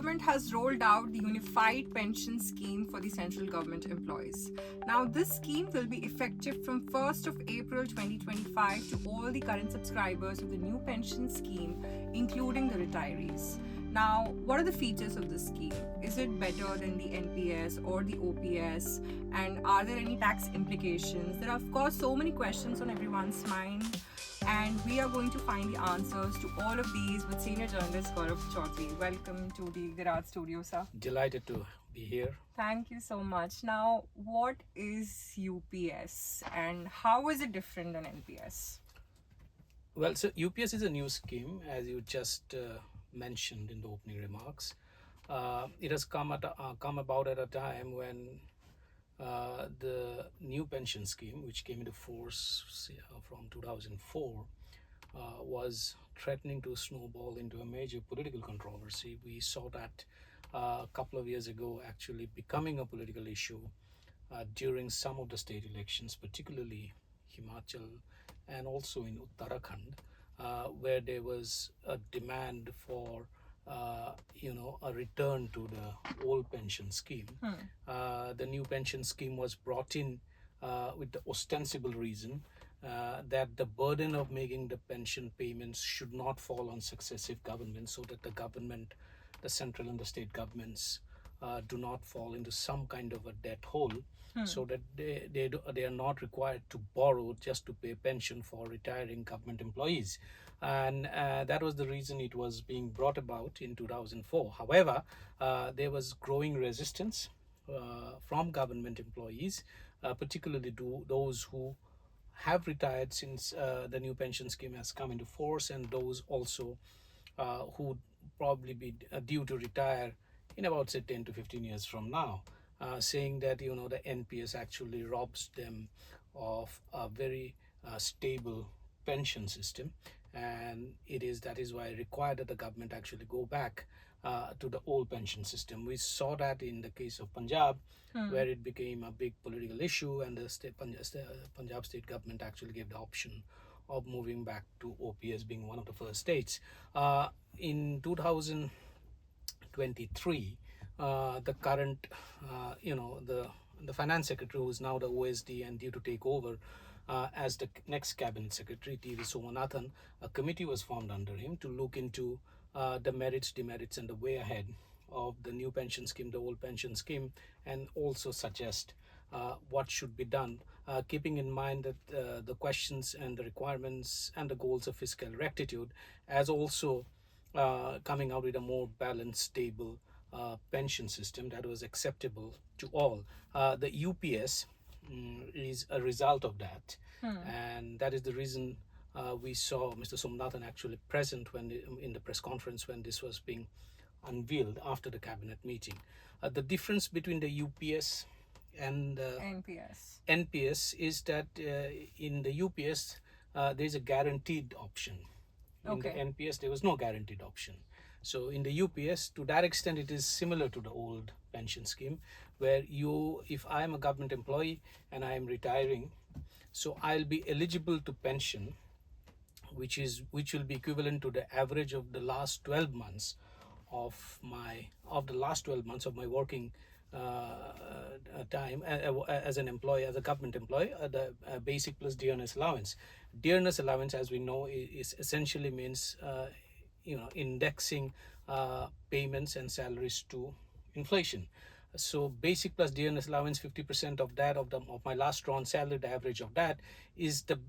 government has rolled out the unified pension scheme for the central government employees. Now, this scheme will be effective from 1st of April 2025 to all the current subscribers of the new pension scheme, including the retirees. Now, what are the features of this scheme? Is it better than the NPS or the OPS? And are there any tax implications? There are, of course, so many questions on everyone's mind. And we are going to find the answers to all of these with senior journalist Gaurav Choudhury. Welcome to the Garage Studio, sir. Delighted to be here. Thank you so much. Now, what is UPS and how is it different than NPS? Well, so UPS is a new scheme, as you just mentioned in the opening remarks. It has come about at a time when the new pension scheme, which came into force from 2004, was threatening to snowball into a major political controversy. We saw that a couple of years ago actually becoming a political issue during some of the state elections, particularly Himachal and also in Uttarakhand, where there was a demand for a return to the old pension scheme. The new pension scheme was brought in with the ostensible reason that the burden of making the pension payments should not fall on successive governments, so that the central and the state governments do not fall into some kind of a debt hole, so that they are not required to borrow just to pay pension for retiring government employees. And that was the reason it was being brought about in 2004. However, there was growing resistance from government employees, particularly to those who have retired since the new pension scheme has come into force, and those also who would probably be due to retire in about, say, 10 to 15 years from now, saying that the NPS actually robs them of a very stable pension system, and that is why required that the government actually go back to the old pension system. We saw that in the case of Punjab, where it became a big political issue, and the Punjab state government actually gave the option of moving back to OPS, being one of the first states. In 2023, the current, the finance secretary, who is now the OSD and due to take over as the next cabinet secretary, T.V. Somanathan, a committee was formed under him to look into the merits, demerits, and the way ahead of the new pension scheme, the old pension scheme, and also suggest what should be done, keeping in mind that the questions and the requirements and the goals of fiscal rectitude, as also coming out with a more balanced, stable pension system that was acceptable to all. The UPS is a result of that, and that is the reason we saw Mr. Somnathan actually present in the press conference when this was being unveiled after the cabinet meeting. The difference between the UPS and NPS is that in the UPS there is a guaranteed option. In the NPS there was no guaranteed option. So in the UPS, to that extent, it is similar to the old pension scheme, where if I am a government employee and I am retiring, so I'll be eligible to pension, which will be equivalent to the average of the last 12 months of my working time as an employee, as a government employee, the basic plus dearness allowance. Dearness allowance, as we know, is essentially means indexing payments and salaries to inflation. So basic plus dearness allowance, 50% of that of my last drawn salary, the average of that is the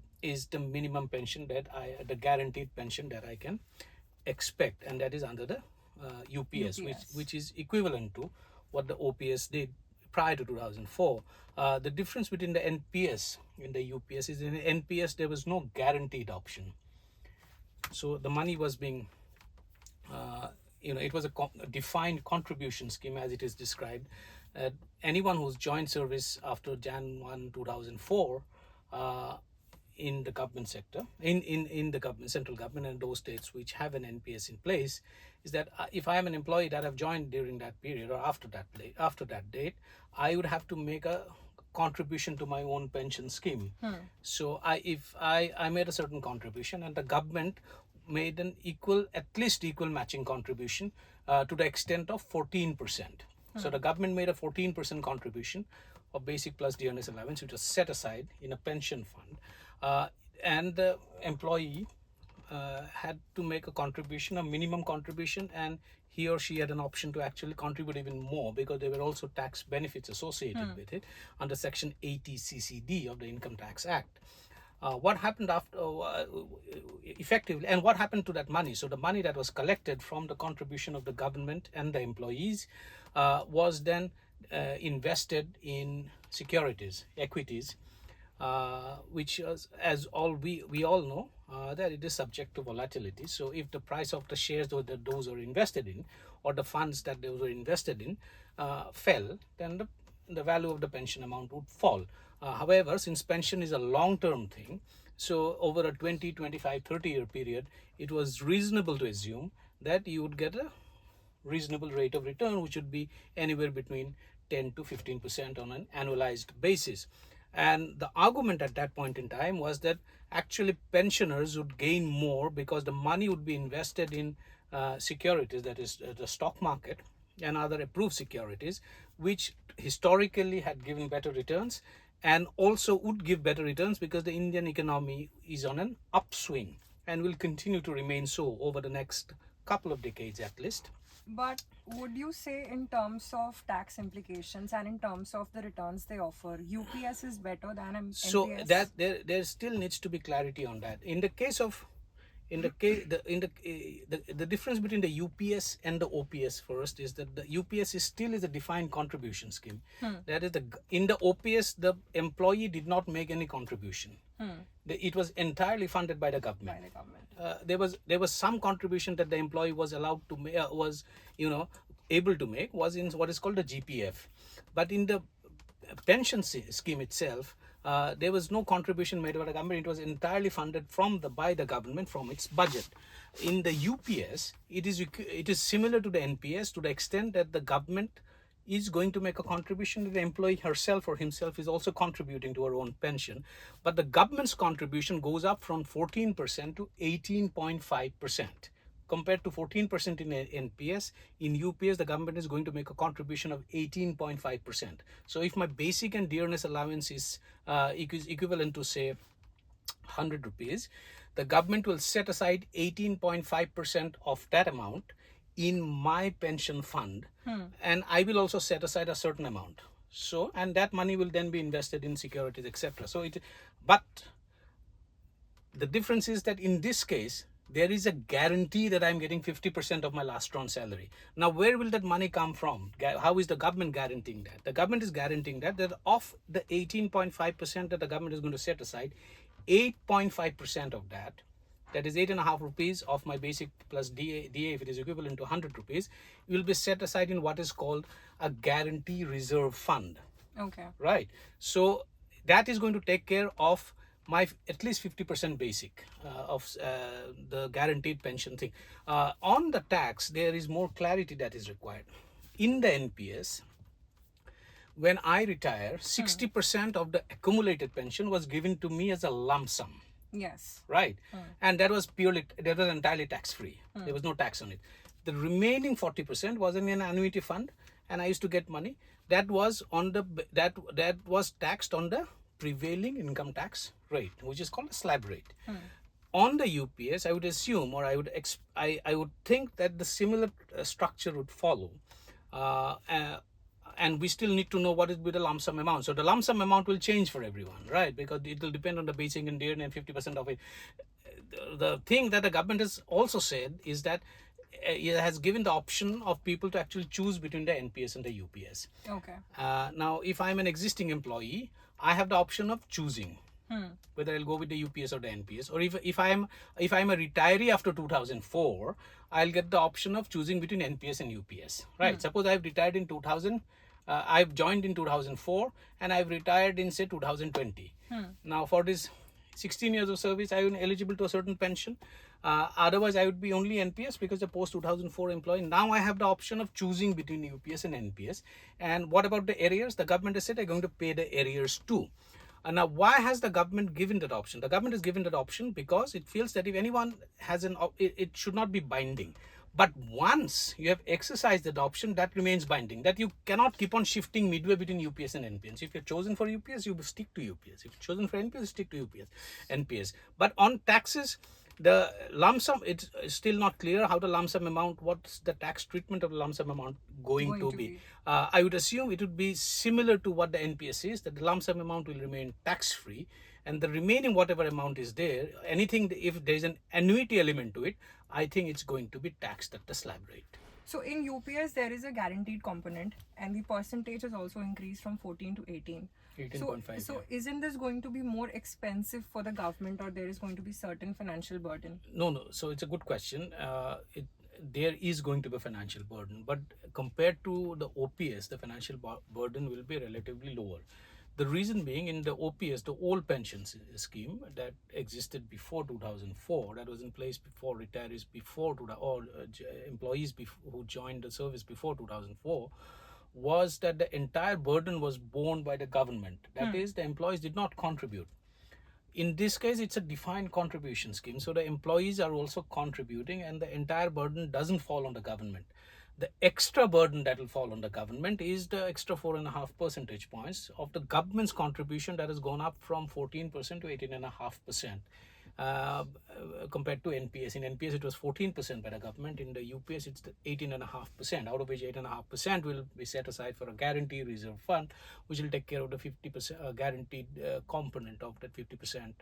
minimum pension that the guaranteed pension that I can expect, and that is under the UPS. Which is equivalent to what the OPS did prior to 2004. The difference between the NPS and the UPS is, in the NPS there was no guaranteed option. So the money was being it was a defined contribution scheme, as it is described. Anyone who's joined service after Jan 1, 2004 in the government sector, in the government, central government, and those states which have an NPS in place, is that if I am an employee that have joined during that period or after that date, I would have to make a contribution to my own pension scheme. So if I made a certain contribution and the government made an at least equal matching contribution, to the extent of 14%. So the government made a 14% contribution of basic plus dearness allowance, which was set aside in a pension fund, and the employee had to make a contribution, a minimum contribution, and he or she had an option to actually contribute even more because there were also tax benefits associated with it under Section 80 CCD of the Income Tax Act. What happened after effectively, and what happened to that money? So the money that was collected from the contribution of the government and the employees was then invested in securities, equities, which is, as all we all know, that it is subject to volatility. So if the price of the shares that those are invested in, or the funds that those were invested in, fell, then the value of the pension amount would fall. However, since pension is a long-term thing, so over a 20, 25, 30-year period, it was reasonable to assume that you would get a reasonable rate of return, which would be anywhere between 10 to 15% on an annualized basis. And the argument at that point in time was that actually pensioners would gain more because the money would be invested in securities, that is the stock market and other approved securities, which historically had given better returns and also would give better returns because the Indian economy is on an upswing and will continue to remain so over the next couple of decades at least. But would you say, in terms of tax implications and in terms of the returns they offer, UPS is better than NPS? So that there still needs to be clarity on that. In the case of, the difference between the UPS and the OPS first is that the UPS still is a defined contribution scheme. That is, in the OPS the employee did not make any contribution. It was entirely funded by the government. There was some contribution that the employee was allowed to able to make, was in what is called the GPF, but in the pension scheme itself, there was no contribution made by the government. It was entirely funded by the government from its budget. In the UPS, it is similar to the NPS to the extent that the government is going to make a contribution. The employee herself or himself is also contributing to her own pension, but the government's contribution goes up from 14% to 18.5%. Compared to 14% in NPS, in UPS the government is going to make a contribution of 18.5%. So if my basic and dearness allowance is equivalent to say 100 rupees, the government will set aside 18.5% of that amount in my pension fund, and I will also set aside a certain amount. So, and that money will then be invested in securities, etc. But the difference is that in this case, there is a guarantee that I'm getting 50% of my last drawn salary. Now, where will that money come from? How is the government guaranteeing that? The government is guaranteeing that of the 18.5% that the government is going to set aside, 8.5% of that is 8.5 rupees of my basic plus DA, if it is equivalent to 100 rupees, will be set aside in what is called a guarantee reserve fund. Okay. Right. So that is going to take care of my at least 50% basic of the guaranteed pension thing. On the tax, there is more clarity that is required. In the NPS, when I retire, 60% of the accumulated pension was given to me as a lump sum. Yes. Right. And that was entirely tax free. There was no tax on it. The remaining 40% was in an annuity fund, and I used to get money that was that was taxed on the prevailing income tax rate, which is called a slab rate. On the UPS, I would assume, or I would think that the similar structure would follow. And we still need to know what is the lump sum amount. So the lump sum amount will change for everyone, right? Because it will depend on the basic and dearness, and 50% of it. The thing that the government has also said is that it has given the option of people to actually choose between the NPS and the UPS. Okay. Now, if I'm an existing employee, I have the option of choosing whether I'll go with the UPS or the NPS. Or if I'm a retiree after 2004, I'll get the option of choosing between NPS and UPS. Right? Suppose I've retired in 2000. I've joined in 2004 and I've retired in say 2020. Now for this 16 years of service, I am eligible to a certain pension. Otherwise, I would be only NPS because a post 2004 employee. Now I have the option of choosing between UPS and NPS. And what about the arrears? The government has said they're going to pay the arrears too. Now, why has the government given that option? The government has given that option because it feels that if anyone has it should not be binding. But once you have exercised that option, that remains binding. That you cannot keep on shifting midway between UPS and NPS. If you're chosen for UPS, you stick to UPS. If you're chosen for NPS, you stick to UPS, NPS. But on taxes, the lump sum, it's still not clear how the lump sum amount, what's the tax treatment of the lump sum amount going to be. I would assume it would be similar to what the NPS is, that the lump sum amount will remain tax free, and the remaining whatever amount is there, anything, if there's an annuity element to it, I think it's going to be taxed at the slab rate. So in UPS, there is a guaranteed component, and the percentage has also increased from 14 to 18. 18.5. So isn't this going to be more expensive for the government, or there is going to be certain financial burden? No. So it's a good question. There is going to be a financial burden, but compared to the OPS, the financial burden will be relatively lower. The reason being, in the OPS, the old pensions scheme that existed before 2004, that was in place before retirees before or employees who joined the service before 2004, was that the entire burden was borne by the government. That is, the employees did not contribute. In this case, it's a defined contribution scheme, so the employees are also contributing, and the entire burden doesn't fall on the government. The extra burden that will fall on the government is the extra 4.5 percentage points of the government's contribution that has gone up from 14% to 18.5%. Compared to NPS. In NPS, it was 14% by the government. In the UPS, it's 18.5%, out of which 8.5% will be set aside for a guarantee reserve fund, which will take care of the 50% guaranteed component of that 50%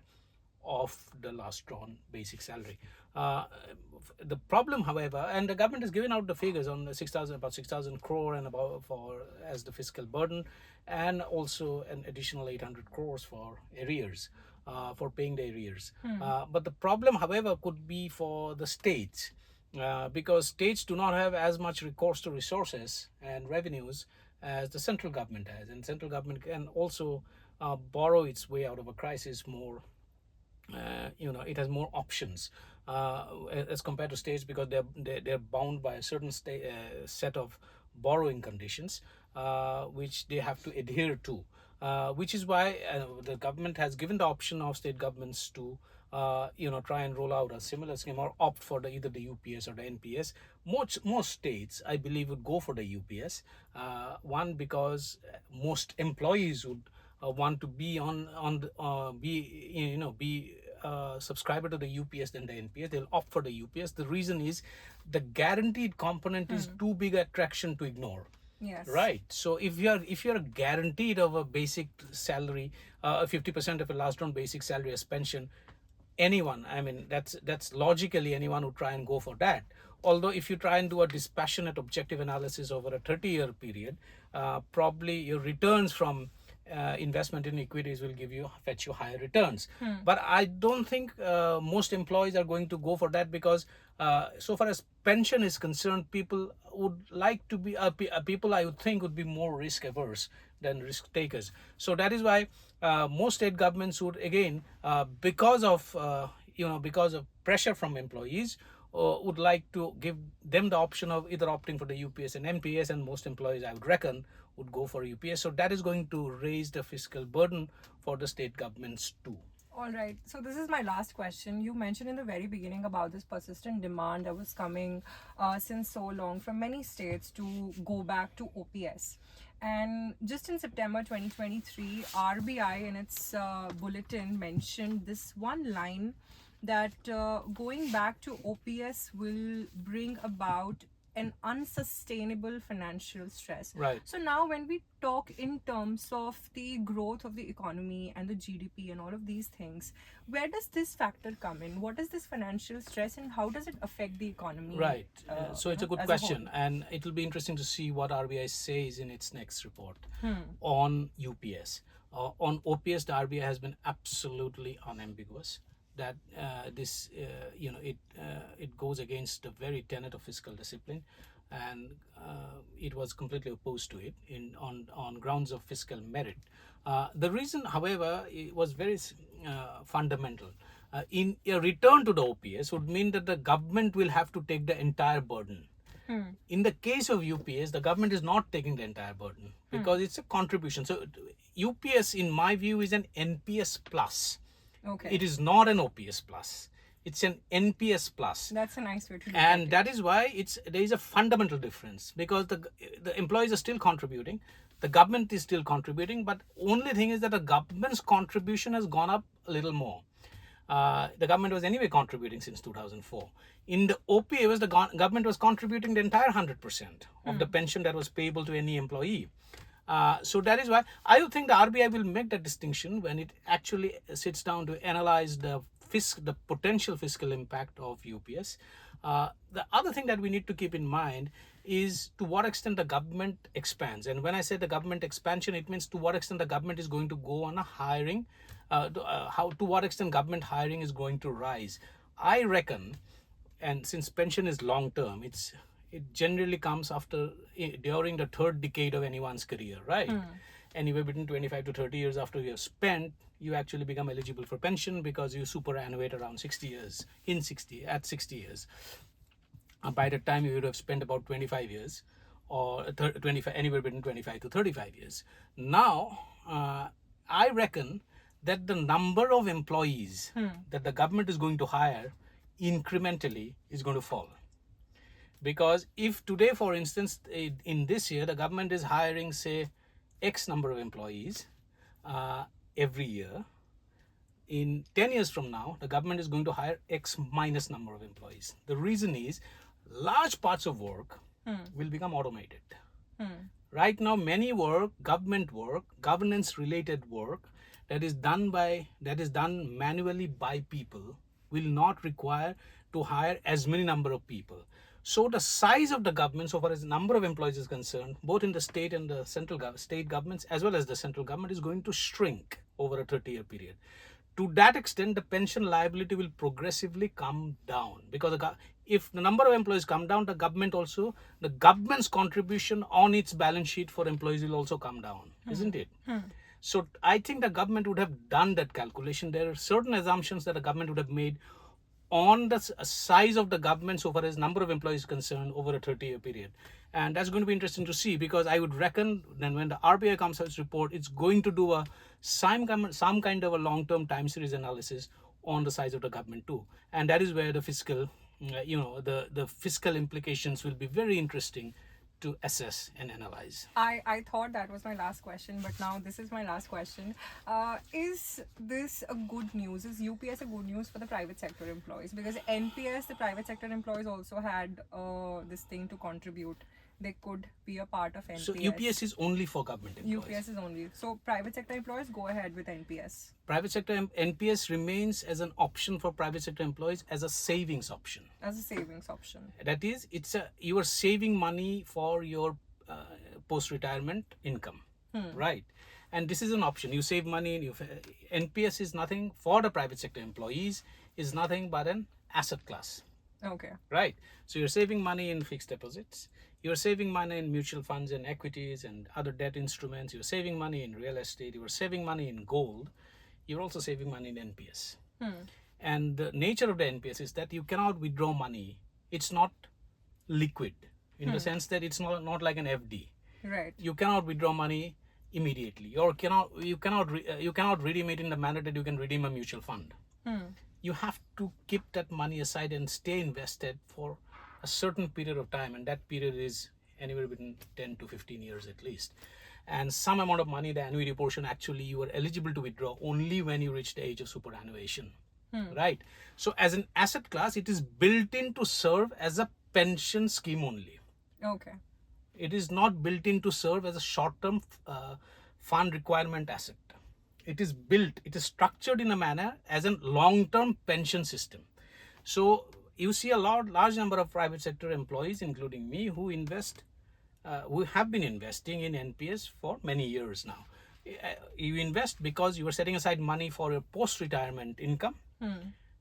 of the last drawn basic salary. The problem, however, and the government has given out the figures on about 6,000 crore and about for as the fiscal burden, and also an additional 800 crores for arrears, for paying the arrears. But the problem, however, could be for the states, because states do not have as much recourse to resources and revenues as the central government has, and central government can also borrow its way out of a crisis more. It has more options as compared to states, because they're bound by a certain set of borrowing conditions which they have to adhere to, which is why the government has given the option of state governments to try and roll out a similar scheme or opt for either the UPS or the NPS. Most states, I believe, would go for the UPS. One, because most employees would want to be subscriber to the UPS than the NPS. They'll opt for the UPS. The reason is the guaranteed component is too big an attraction to ignore. Yes. Right. So if you're guaranteed of a basic salary, 50% of a last round basic salary as pension, anyone, I mean, that's logically anyone would try and go for that. Although if you try and do a dispassionate objective analysis over a 30-year period, probably your returns from investment in equities will fetch you higher returns. But I don't think most employees are going to go for that, because so far as pension is concerned, people would like to be people, I would think, would be more risk averse than risk takers. So that is why most state governments would, again, because of pressure from employees, would like to give them the option of either opting for the UPS and NPS, and most employees, I would reckon, would go for UPS. So that is going to raise the fiscal burden for the state governments too. All right. So this is my last question. You mentioned in the very beginning about this persistent demand that was coming since so long from many states to go back to OPS. And just in September 2023, RBI in its bulletin mentioned this one line that going back to OPS will bring about an unsustainable financial stress. Right. So now when we talk in terms of the growth of the economy and the GDP and all of these things, where does this factor come in? What is this financial stress, and how does it affect the economy? Right. So it's a good as question, whole? and it will be interesting to see what RBI says in its next report on UPS. On OPS, the RBI has been absolutely unambiguous that it goes against the very tenet of fiscal discipline, and it was completely opposed to it on grounds of fiscal merit. The reason, however, it was very fundamental. In a return to the OPS would mean that the government will have to take the entire burden. In the case of UPS, the government is not taking the entire burden because it's a contribution. So UPS, in my view, is an NPS plus. Okay. It is not an OPS plus. It's an NPS plus. That's a nice way to look And at it. that is why there is a fundamental difference, because the employees are still contributing, the government is still contributing, but only thing is that the government's contribution has gone up a little more. The government was anyway contributing since 2004. In the OPA, the government was contributing the entire 100% of the pension that was payable to any employee. So that is why I think the RBI will make that distinction when it actually sits down to analyze the potential fiscal impact of UPS. The other thing that we need to keep in mind is to what extent the government expands. And when I say the government expansion, it means to what extent the government is going to go on a hiring, to what extent government hiring is going to rise. I reckon, and since pension is long term, it generally comes during the third decade of anyone's career, right? Anywhere between 25 to 30 years after you have spent, you actually become eligible for pension because you superannuate around 60 years, at 60 years. By the time you would have spent about 25 years, or 25, anywhere between 25 to 35 years. Now, I reckon that the number of employees that the government is going to hire incrementally is going to fall. Because if today, for instance, in this year, the government is hiring, say, X number of employees every year, in 10 years from now, the government is going to hire X minus number of employees. The reason is large parts of work will become automated. Right now, many government work, governance related work that is done manually by people will not require to hire as many number of people. So the size of the government, so far as the number of employees is concerned, both in the state and the state governments as well as the central government, is going to shrink over a 30-year period. To that extent, the pension liability will progressively come down, because if the number of employees come down, the government's contribution on its balance sheet for employees will also come down, isn't it? So I think the government would have done that calculation. There are certain assumptions that the government would have made on the size of the government so far as number of employees is concerned over a 30-year period. And that's going to be interesting to see, because I would reckon then when the RBI comes out with its report, it's going to do some kind of a long-term time series analysis on the size of the government too. And that is where the fiscal, the fiscal implications will be very interesting to assess and analyze. I thought that was my last question, but now this is my last question. Is this a good news? Is UPS a good news for the private sector employees? Because NPS, the private sector employees also had this thing to contribute. They could be a part of NPS. So UPS is only for government employees. UPS is only. So private sector employees, go ahead with NPS. Private sector NPS remains as an option for private sector employees, as a savings option. As a savings option. That is, you are saving money for your post-retirement income, right? And this is an option. You save money. NPS is nothing for the private sector employees. Is nothing but an asset class. Okay. Right. So you're saving money in fixed deposits. You're saving money in mutual funds and equities and other debt instruments. You're saving money in real estate. You're saving money in gold. You're also saving money in NPS. And the nature of the NPS is that you cannot withdraw money. It's not liquid in the sense that it's not like an FD. Right. You cannot withdraw money immediately, or you cannot redeem it in the manner that you can redeem a mutual fund. You have to keep that money aside and stay invested for a certain period of time, and that period is anywhere between 10 to 15 years at least. And some amount of money, the annuity portion, actually you are eligible to withdraw only when you reach the age of superannuation. Right? So as an asset class, it is built in to serve as a pension scheme only. Okay. It is not built in to serve as a short-term fund requirement asset. It is structured in a manner as a long-term pension system. So you see a large number of private sector employees, including me, who have been investing in NPS for many years now. You invest because you are setting aside money for your post-retirement income.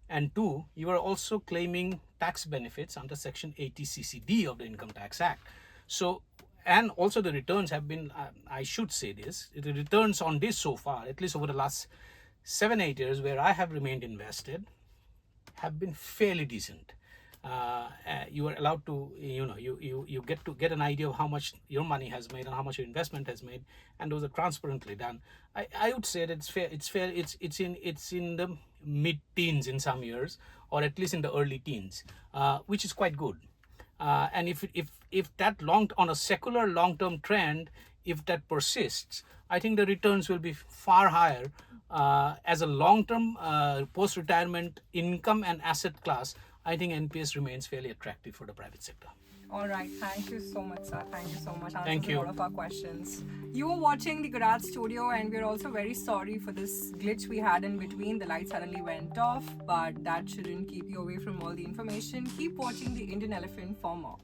And two, you are also claiming tax benefits under Section 80 CCD of the Income Tax Act. So, and also the returns have been, I should say this, the returns on this so far, at least over the last 7-8 years where I have remained invested, have been fairly decent. you are allowed to, you get to get an idea of how much your money has made and how much your investment has made, and those are transparently done. I would say that it's in the mid-teens in some years, or at least in the early teens, which is quite good. And if that long on a secular long-term trend, if that persists, I think the returns will be far higher. As a long-term post-retirement income and asset class, I think NPS remains fairly attractive for the private sector. All right, thank you so much, sir. Thank you so much. Answers Thank a you. lot of our questions. You were watching the Garage Studio, and we're also very sorry for this glitch we had in between. The light suddenly went off, but that shouldn't keep you away from all the information. Keep watching the Indian Elephant for more.